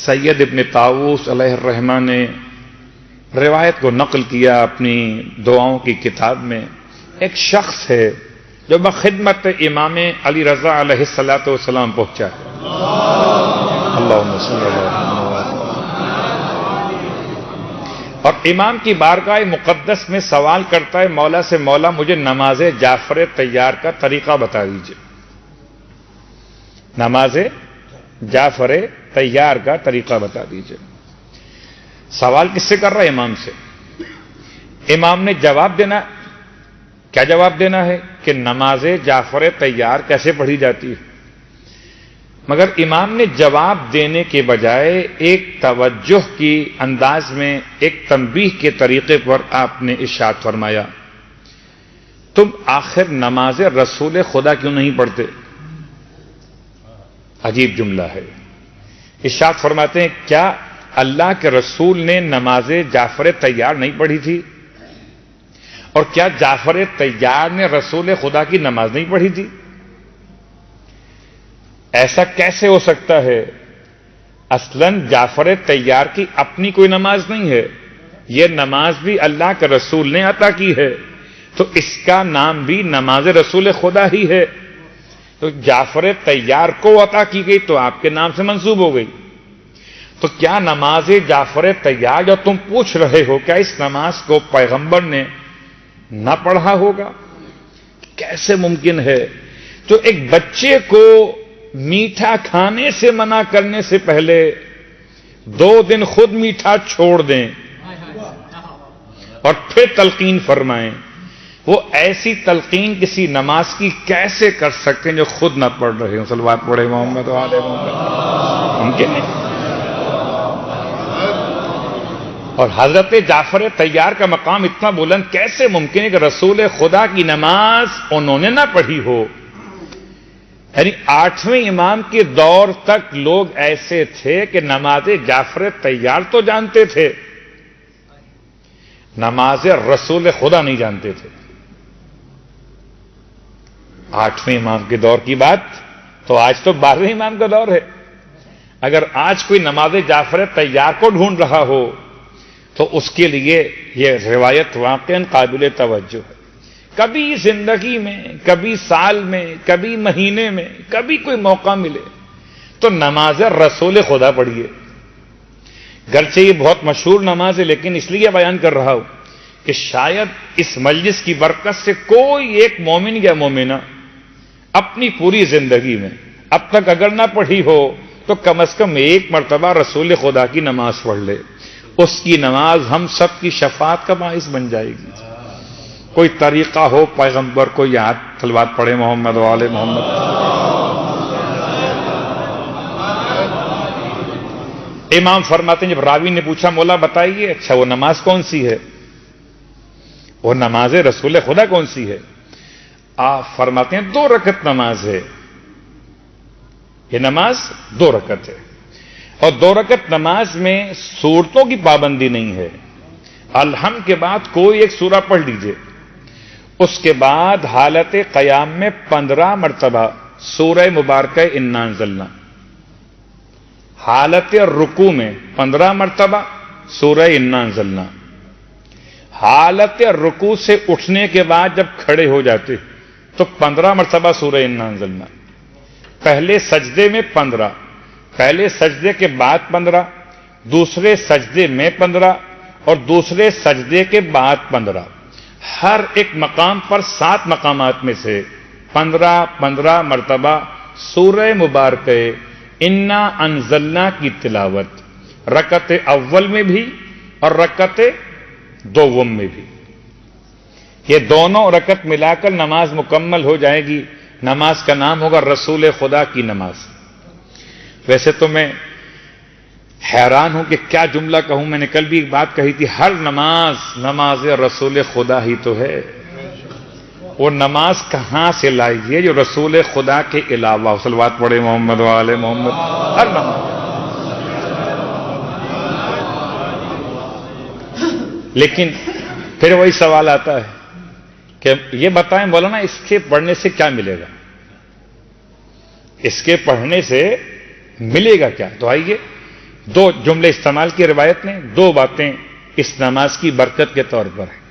سید ابن طاووس علیہ الرحمہ نے روایت کو نقل کیا اپنی دعاؤں کی کتاب میں. ایک شخص ہے جو بخدمت امام علی رضا علیہ الصلوۃ والسلام پہنچا ہے. اللہم صلی اللہ علیہ وسلم. اور امام کی بارگاہ مقدس میں سوال کرتا ہے مولا سے، مولا مجھے نماز جعفر تیار کا طریقہ بتا دیجیے. نماز جعفر تیار کا طریقہ بتا دیجیے. سوال کس سے کر رہا ہے؟ امام سے. امام نے جواب دینا، کیا جواب دینا ہے کہ نماز جعفر تیار کیسے پڑھی جاتی ہے. مگر امام نے جواب دینے کے بجائے ایک توجہ کی انداز میں ایک تنبیہ کے طریقے پر آپ نے ارشاد فرمایا، تم آخر نماز رسول خدا کیوں نہیں پڑھتے؟ عجیب جملہ ہے. ارشاد فرماتے ہیں کیا اللہ کے رسول نے نماز جعفر تیار نہیں پڑھی تھی؟ اور کیا جعفر تیار نے رسول خدا کی نماز نہیں پڑھی تھی؟ ایسا کیسے ہو سکتا ہے؟ اصلاً جعفر تیار کی اپنی کوئی نماز نہیں ہے، یہ نماز بھی اللہ کے رسول نے عطا کی ہے، تو اس کا نام بھی نماز رسول خدا ہی ہے. تو جعفر تیار کو عطا کی گئی تو آپ کے نام سے منسوب ہو گئی. تو کیا نماز جعفر تیار جو تم پوچھ رہے ہو، کیا اس نماز کو پیغمبر نے نہ پڑھا ہوگا؟ کیسے ممکن ہے؟ تو ایک بچے کو میٹھا کھانے سے منع کرنے سے پہلے 2 دن خود میٹھا چھوڑ دیں اور پھر تلقین فرمائیں، وہ ایسی تلقین کسی نماز کی کیسے کر سکتے ہیں جو خود نہ پڑھ رہے ہوں؟ صلوات پڑھے محمد و آل محمد. ممکن نہیں. اور حضرت جعفر تیار کا مقام اتنا بلند کیسے ممکن ہے کہ رسول خدا کی نماز انہوں نے نہ پڑھی ہو؟ یعنی 8ویں امام کے دور تک لوگ ایسے تھے کہ نماز جعفر تیار تو جانتے تھے، نماز رسول خدا نہیں جانتے تھے. 8ویں امام کے دور کی بات تو آج تو 12ویں امام کا دور ہے. اگر آج کوئی نماز جعفر تیار کو ڈھونڈ رہا ہو تو اس کے لیے یہ روایت واقعاً قابل توجہ ہے. کبھی زندگی میں، کبھی سال میں، کبھی مہینے میں، کبھی کوئی موقع ملے تو نماز رسول خدا پڑھیے. گرچہ یہ بہت مشہور نماز ہے، لیکن اس لیے بیان کر رہا ہوں کہ شاید اس مجلس کی برکت سے کوئی ایک مومن یا مومنہ اپنی پوری زندگی میں اب تک اگر نہ پڑھی ہو تو کم از کم ایک مرتبہ رسول خدا کی نماز پڑھ لے. اس کی نماز ہم سب کی شفاعت کا باعث بن جائے گی. کوئی طریقہ ہو پیغمبر کو یاد. صلوات پڑھے محمد و آل محمد. امام فرماتے ہیں جب راوی نے پوچھا مولا بتائیے اچھا وہ نماز کون سی ہے، وہ نماز رسول خدا کون سی ہے؟ آپ فرماتے ہیں 2 رکعت نماز ہے. یہ نماز 2 رکعت ہے، اور 2 رکعت نماز میں سورتوں کی پابندی نہیں ہے. الحمد کے بعد کوئی ایک سورہ پڑھ لیجئے. اس کے بعد حالت قیام میں 15 مرتبہ سورہ مبارکہ انا انزلنا. حالت رکوع میں 15 مرتبہ سورہ انا انزلنا. حالت رکوع سے اٹھنے کے بعد جب کھڑے ہو جاتے تو 15 مرتبہ سورہ انا انزلنا. پہلے سجدے میں 15، پہلے سجدے کے بعد 15، دوسرے سجدے میں 15 اور دوسرے سجدے کے بعد 15. ہر ایک مقام پر 7 مقامات میں سے 15 مرتبہ سورہ مبارکہ انا انزلنا کی تلاوت رکعت اول میں بھی اور رکعت دوم میں بھی. یہ دونوں رکعت ملا کر نماز مکمل ہو جائے گی. نماز کا نام ہوگا رسول خدا کی نماز. ویسے تو میں حیران ہوں کہ کیا جملہ کہوں. میں نے کل بھی ایک بات کہی تھی، ہر نماز نماز رسول خدا ہی تو ہے. وہ نماز کہاں سے لائیے جو رسول خدا کے علاوہ؟ صلوات پڑھے محمد و آل محمد. ہر نماز. لیکن پھر وہی سوال آتا ہے کہ یہ بتائیں مولانا اس کے پڑھنے سے کیا ملے گا؟ اس کے پڑھنے سے ملے گا کیا؟ تو آئیے دو جملے استعمال کی روایت نے، دو باتیں اس نماز کی برکت کے طور پر ہیں.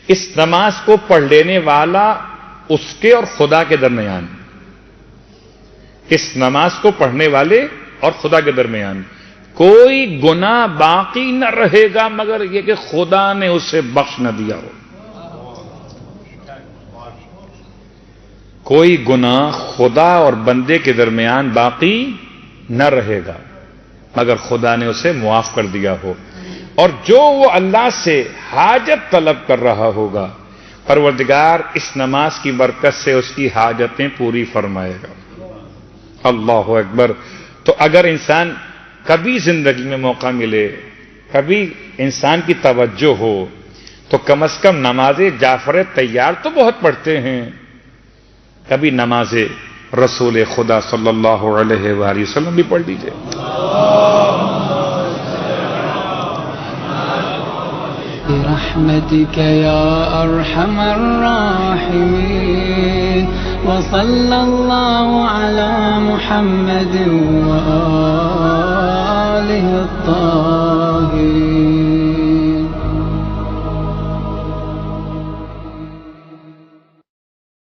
اس نماز کو پڑھ لینے والا اس کے اور خدا کے درمیان، اس نماز کو پڑھنے والے اور خدا کے درمیان کوئی گناہ باقی نہ رہے گا مگر یہ کہ خدا نے اسے بخش نہ دیا ہو. کوئی گناہ خدا اور بندے کے درمیان باقی نہ رہے گا مگر خدا نے اسے معاف کر دیا ہو. اور جو وہ اللہ سے حاجت طلب کر رہا ہوگا پروردگار اس نماز کی برکت سے اس کی حاجتیں پوری فرمائے گا. اللہ اکبر. تو اگر انسان کبھی زندگی میں موقع ملے، کبھی انسان کی توجہ ہو، تو کم از کم نماز جعفر طیار تو بہت پڑھتے ہیں، کبھی نماز رسول خدا صلی اللہ علیہ وآلہ وسلم بھی پڑھ لیجیے. برحمتك يا أرحم الراحمين وصلى الله على محمد وآله الطاهرين.